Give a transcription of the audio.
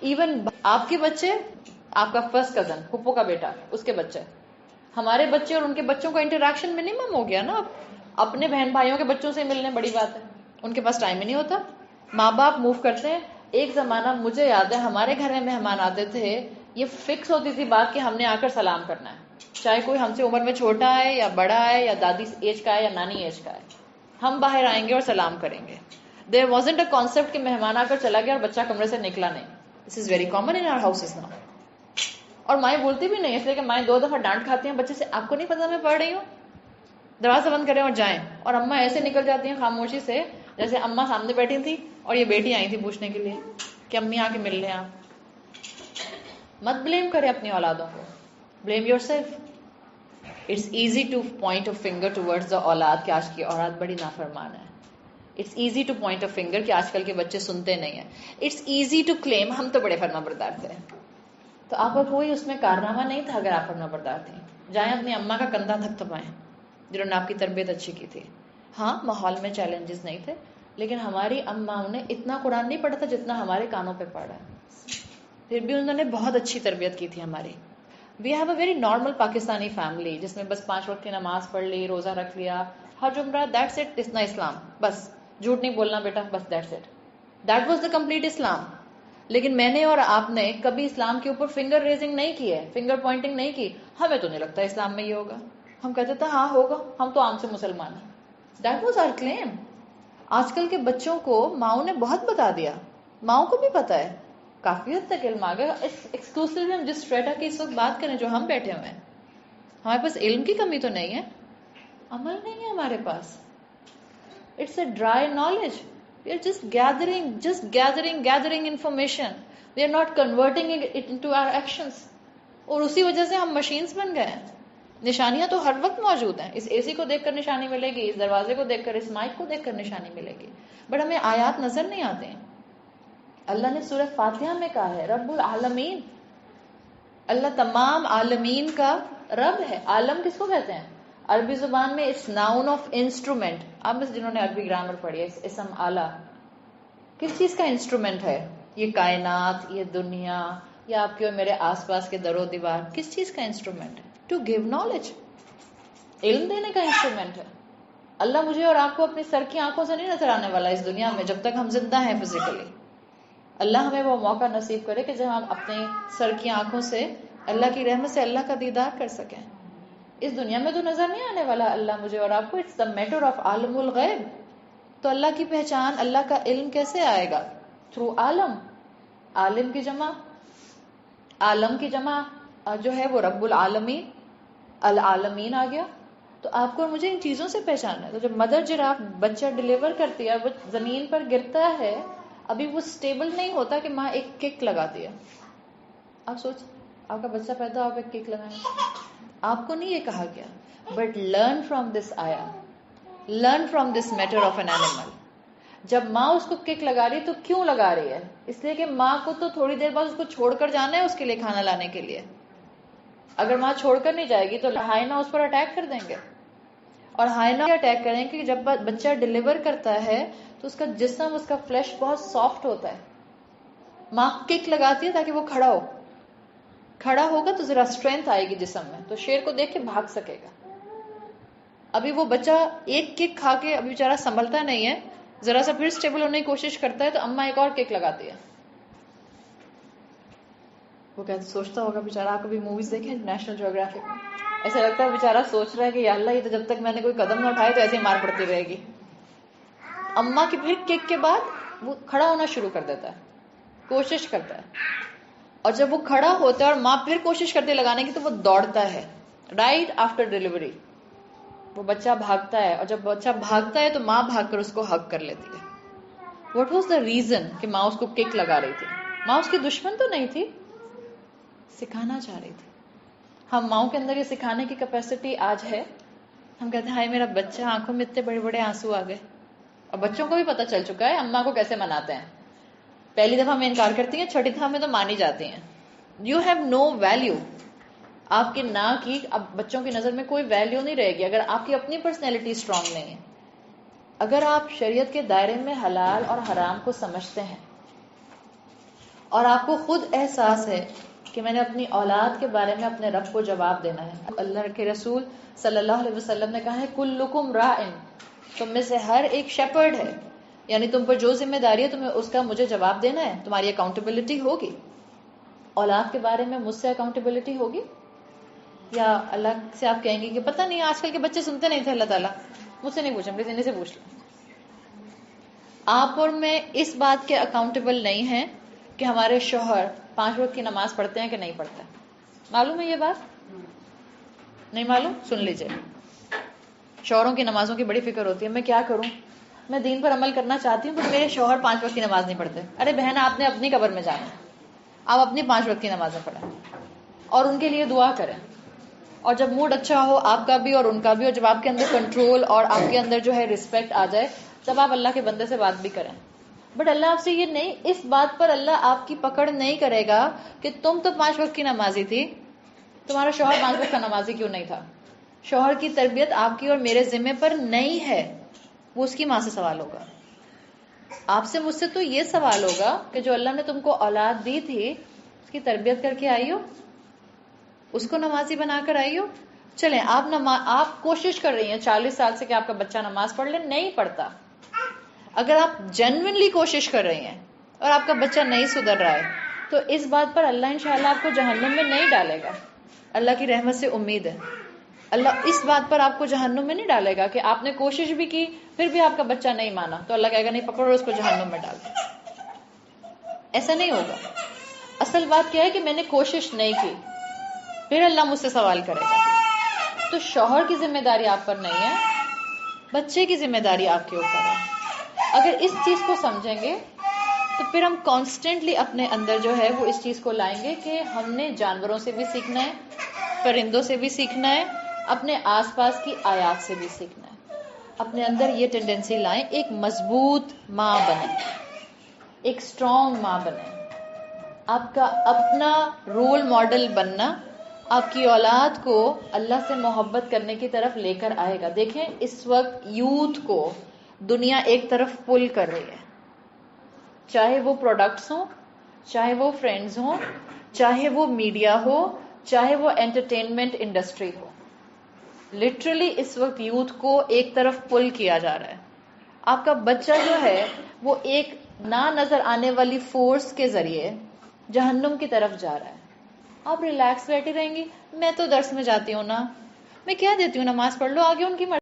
Even آپ کے بچے، آپ کا فرسٹ کزن، پھپھو کا بیٹا، اس کے بچے، ہمارے بچے اور ان کے بچوں کا انٹریکشن منیمم ہو گیا نا. اپنے بہن بھائیوں کے بچوں سے ملنے بڑی بات ہے، ان کے پاس ٹائم ہی نہیں ہوتا. ماں باپ موو کرتے ہیں. ایک زمانہ مجھے یاد ہے ہمارے گھر میں مہمان آتے تھے، یہ فکس ہوتی تھی بات کہ ہم نے آ کر سلام کرنا ہے، چاہے کوئی ہم سے عمر میں چھوٹا ہے یا بڑا ہے یا دادی ایج کا ہے یا نانی ایج کا ہے، ہم باہر آئیں گے اور سلام کریں گے. دیر وازنٹ اے کانسیپٹ کہ مہمان آ کر چلا گیا اور بچہ کمرے سے نکلا نہیں. This is very common in our houses now. اور مائیں بولتی بھی نہیں، اس لیے کہ مائیں 2 دفعہ ڈانٹ کھاتی ہیں بچے سے، آپ کو نہیں پتا میں پڑھ رہی ہوں، دروازہ بند کریں اور جائیں. اور اماں ایسے نکل جاتی ہیں خاموشی سے جیسے اماں سامنے بیٹھی تھی اور یہ بیٹی آئی تھی پوچھنے کے لیے کہ امی آ کے مل لیں آپ. مت بلیم کریں اپنی اولادوں کو، blame yourself. It's easy to point a finger towards the اولاد کہ آج کی اولاد بڑی نافرمان ہے. It's easy to point a finger کہ آج کل کے بچے سنتے نہیں ہیں. اٹس ایزی ٹو کلیم ہم تو بڑے فرما بردار تھے. تو آپ کا کوئی اس میں کارنامہ نہیں تھا اگر آپ فرما بردار تھیں. جائیں اپنی اماں کا کندھا تھپتھپائیں جنہوں نے آپ کی تربیت اچھی کی تھی. ہاں ماحول میں چیلنجز نہیں تھے، لیکن ہماری اماں نے اتنا قرآن نہیں پڑھا تھا جتنا ہمارے کانوں پہ پڑھا ہے، پھر بھی انہوں نے بہت اچھی تربیت کی تھی ہماری. We have a very normal Pakistani family جس میں بس 5 وقت کی نماز پڑھ لی، روزہ رکھ لیا، حج عمرہ، دیٹس اٹ. اتنا اسلام، بس جھوٹ نہیں بولنا بیٹا، بس that's it. That was the complete Islam. لیکن میں نے اور آپ نے کبھی اسلام کے اوپر فنگر ریزنگ نہیں کی ہے، فنگر پوائنٹنگ نہیں کی. ہمیں تو نہیں لگتا اسلام میں یہ ہوگا، ہم کہتے تھے ہاں ہوگا، ہم تو عام سے مسلمان ہیں. دیٹ واز آور کلیم. آج کل کے بچوں کو ماؤں نے بہت بتا دیا، ماؤں کو بھی پتا ہے، کافی حد تک علم آ گیا. ایکسکلوسیولی ہم جس اسٹریٹا کی اس وقت بات کریں جو ہم بیٹھے ہوئے ہیں، ہمارے پاس علم کی کمی تو نہیں ہے، عمل نہیں ہے ہمارے پاس. It's a dry knowledge. We are just gathering information. We are not converting it into our actions. اور اسی وجہ سے ہم مشینز بن گئے ہیں. نشانیاں تو ہر وقت موجود ہیں، اس اے سی کو دیکھ کر نشانی ملے گی، اس دروازے کو دیکھ کر، اس مائک کو دیکھ کر نشانی ملے گی، بٹ ہمیں آیات نظر نہیں آتے ہیں. اللہ نے سورہ فاتحہ میں کہا ہے رب العالمین. اللہ تمام عالمین کا رب ہے. عالم کس کو کہتے ہیں؟ عربی زبان میں اس ناؤن آف انسٹرومنٹ. آپ میں جنہوں نے عربی گرامر پڑھی ہے، اسم آلہ کس چیز کا انسٹرومنٹ ہے؟ یہ کائنات، یہ دنیا، یا آپ کے اور میرے آس پاس کے در و دیوار کس چیز کا انسٹرومنٹ ہے؟ ٹو گیو نالج، علم دینے کا انسٹرومنٹ ہے. اللہ مجھے اور آپ کو اپنی سر کی آنکھوں سے نہیں نظر آنے والا اس دنیا میں جب تک ہم زندہ ہیں فزیکلی. اللہ ہمیں وہ موقع نصیب کرے کہ جب ہم اپنے سر کی آنکھوں سے اللہ کی رحمت سے اللہ کا دیدار کر سکیں. اس دنیا میں تو نظر نہیں آنے والا اللہ مجھے اور آپ کو. اٹس دا میٹر آف عالم الغیب. تو اللہ کی پہچان، اللہ کا علم کیسے آئے گا؟ تھرو عالم. عالم کی جمع، عالم کی جمع جو ہے وہ رب العالمین، العالمین آ گیا. تو آپ کو اور مجھے ان چیزوں سے پہچاننا ہے. تو جب مدر جراف بچہ ڈیلیور کرتی ہے، وہ زمین پر گرتا ہے، ابھی وہ سٹیبل نہیں ہوتا کہ ماں ایک کک لگاتی ہے. آپ سوچ، آپ کا بچہ پیدا ہو، آپ ایک کک لگائیں. آپ کو نہیں یہ کہا گیا، بٹ لرن فرام دس آیا، learn from this matter of an animal. جب ماں اس کو کک لگا رہی ہے تو کیوں لگا رہی ہے؟ اس لیے کہ ماں کو تو تھوڑی دیر بعد اس کو چھوڑ کر جانا ہے اس کے لیے کھانا لانے کے لیے. اگر ماں چھوڑ کر نہیں جائے گی تو ہائنا اس پر اٹیک کر دیں گے. اور ہائنا اٹیک کریں کہ جب بچہ ڈیلیور کرتا ہے تو اس کا جسم، اس کا فلیش بہت سافٹ ہوتا ہے. ماں کک لگاتی ہے تاکہ وہ کھڑا ہو، کھڑا ہوگا تو ذرا اسٹرینتھ آئے گی جسم میں، تو شیر کو دیکھ کے بھاگ سکے گا. ابھی وہ بچہ ایک کک کھا کے ابھی بیچارہ سنبھلتا نہیں ہے، ذرا سا پھر اسٹیبل ہونے کی کوشش کرتا ہے تو اماں ایک اور کک لگاتی ہے. وہ کہتے سوچتا ہوگا بیچارہ، آپ کبھی موویز دیکھیں نیشنل جیوگرافک میں، ایسا لگتا ہے بیچارہ سوچ رہا ہے کہ یا اللہ یہ تو جب تک میں نے کوئی قدم نہ اٹھائے تو ایسے ہی مار پڑتی رہے گی. اماں کی پھر کک کے بعد وہ کھڑا ہونا شروع کر دیتا ہے، کوشش کرتا ہے، اور جب وہ کھڑا ہوتا ہے اور ماں پھر کوشش کرتی ہے لگانے کی تو وہ دوڑتا ہے. رائٹ آفٹر ڈیلیوری وہ بچہ بھاگتا ہے، اور جب بچہ بھاگتا ہے تو ماں بھاگ کر اس کو ہگ کر لیتی ہے. واٹ واز دا ریزن کہ ماں اس کو کک لگا رہی تھی؟ ماں اس کی دشمن تو نہیں تھی، سکھانا چاہ رہی تھی. ہم ماؤں کے اندر یہ سکھانے کی کیپیسٹی آج ہے. ہم کہتے ہیں ہائے میرا بچہ، آنکھوں میں اتنے بڑے بڑے آنسو آ گئے. اور بچوں کو بھی پتہ چل چکا ہے اماں کو کیسے مناتے ہیں. پہلی دفعہ میں انکار کرتی ہیں، چھٹی دفعہ میں تو مانی جاتی ہیں. You have no value. آپ کی نہ کی اب بچوں کی نظر میں کوئی ویلیو نہیں رہے گی اگر آپ کی اپنی پرسنالٹی اسٹرانگ نہیں ہے. اگر آپ شریعت کے دائرے میں حلال اور حرام کو سمجھتے ہیں اور آپ کو خود احساس ہے کہ میں نے اپنی اولاد کے بارے میں اپنے رب کو جواب دینا ہے. اللہ کے رسول صلی اللہ علیہ وسلم نے کہا ہے کلکم راعٍ، تم میں سے ہر ایک شیپرڈ ہے، یعنی تم پر جو ذمہ داری ہے تمہیں اس کا مجھے جواب دینا ہے، تمہاری اکاؤنٹیبلٹی ہوگی. اولاد کے بارے میں مجھ سے اکاؤنٹیبلٹی ہوگی؟ یا اللہ سے آپ کہیں گے کہ پتہ نہیں آج کل کے بچے سنتے نہیں تھے اللہ تعالیٰ، مجھ سے نہیں پوچھیں، پلیز انہیں سے پوچھ لیں. آپ اور میں اس بات کے اکاؤنٹیبل نہیں ہیں کہ ہمارے شوہر 5 وقت کی نماز پڑھتے ہیں کہ نہیں پڑھتے. معلوم ہے یہ بات؟ نہیں معلوم؟ سن لیجئے. شوہروں کی نمازوں کی بڑی فکر ہوتی ہے، میں کیا کروں، میں دین پر عمل کرنا چاہتی ہوں پر میرے شوہر 5 وقت کی نماز نہیں پڑھتے. ارے بہن، آپ نے اپنی قبر میں جانا ہے، آپ اپنی 5 وقت کی نمازیں پڑھیں اور ان کے لیے دعا کریں. اور جب موڈ اچھا ہو آپ کا بھی اور ان کا بھی، اور جب آپ کے اندر کنٹرول اور آپ کے اندر جو ہے ریسپیکٹ آ جائے، تب آپ اللہ کے بندے سے بات بھی کریں. بٹ اللہ آپ سے یہ نہیں، اس بات پر اللہ آپ کی پکڑ نہیں کرے گا کہ تم تو 5 وقت کی نمازی تھی، تمہارا شوہر 5 وقت کا نمازی کیوں نہیں تھا. شوہر کی تربیت آپ کی اور میرے ذمے پر نہیں ہے، وہ اس کی ماں سے سوال ہوگا. آپ سے مجھ سے تو یہ سوال ہوگا کہ جو اللہ نے تم کو اولاد دی تھی اس کی تربیت کر کے آئی ہو، اس کو نمازی بنا کر آئی ہو. چلیں آپ کوشش کر رہی ہیں 40 سال سے کہ آپ کا بچہ نماز پڑھ لے، نہیں پڑھتا. اگر آپ جینوئنلی کوشش کر رہی ہیں اور آپ کا بچہ نہیں سدھر رہا ہے تو اس بات پر اللہ انشاءاللہ آپ کو جہنم میں نہیں ڈالے گا. اللہ کی رحمت سے امید ہے اللہ اس بات پر آپ کو جہنم میں نہیں ڈالے گا کہ آپ نے کوشش بھی کی پھر بھی آپ کا بچہ نہیں مانا تو اللہ کہے گا نہیں، پکڑو اس کو جہنم میں ڈال دو. ایسا نہیں ہوگا. اصل بات کیا ہے کہ میں نے کوشش نہیں کی، پھر اللہ مجھ سے سوال کرے گا. تو شوہر کی ذمہ داری آپ پر نہیں ہے، بچے کی ذمہ داری آپ کے اوپر ہے. اگر اس چیز کو سمجھیں گے تو پھر ہم کانسٹنٹلی اپنے اندر جو ہے وہ اس چیز کو لائیں گے کہ ہم نے جانوروں سے بھی سیکھنا ہے، پرندوں سے بھی سیکھنا ہے، اپنے آس پاس کی آیات سے بھی سیکھنا ہے. اپنے اندر یہ ٹینڈنسی لائیں، ایک مضبوط ماں بنیں، ایک اسٹرانگ ماں بنیں. آپ کا اپنا رول ماڈل بننا آپ کی اولاد کو اللہ سے محبت کرنے کی طرف لے کر آئے گا. دیکھیں اس وقت یوتھ کو دنیا ایک طرف پل کر رہی ہے، چاہے وہ پروڈکٹس ہوں، چاہے وہ فرینڈز ہوں، چاہے وہ میڈیا ہو، چاہے وہ انٹرٹینمنٹ انڈسٹری ہو. لٹرلی اس وقت یوتھ کو ایک طرف پل کیا جا رہا ہے. آپ کا بچہ جو ہے وہ ایک نہ نظر آنے والی فورس کے ذریعے جہنم کی طرف جا رہا ہے. آپ ریلیکس بیٹھی رہیں گی، میں تو درس میں جاتی ہوں نا، میں کیا دیتی ہوں، نماز پڑھ لو، آگے ان کی